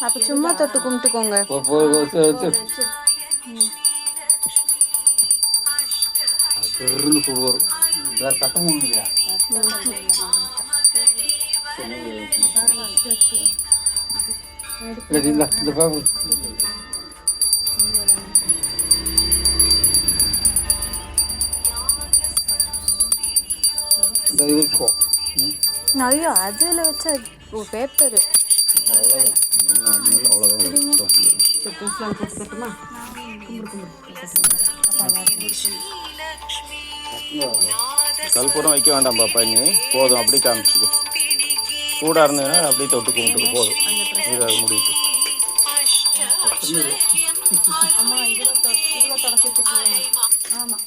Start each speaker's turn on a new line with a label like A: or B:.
A: அப்ப சும்மா தொட்டு கும்பிட்டுக்கோங்க. ஐயோ அதில் வச்ச பேப்பரு
B: கற்பூரம் வைக்க வேண்டாம் பாப்பா, நீ போதும் அப்படி காமிச்சுக்கோ. சூடாக இருந்ததுன்னா அப்படியே தொட்டு கும்பிட்டுக்கு போதும். இது அது முடியுது.
A: ஆமாம்.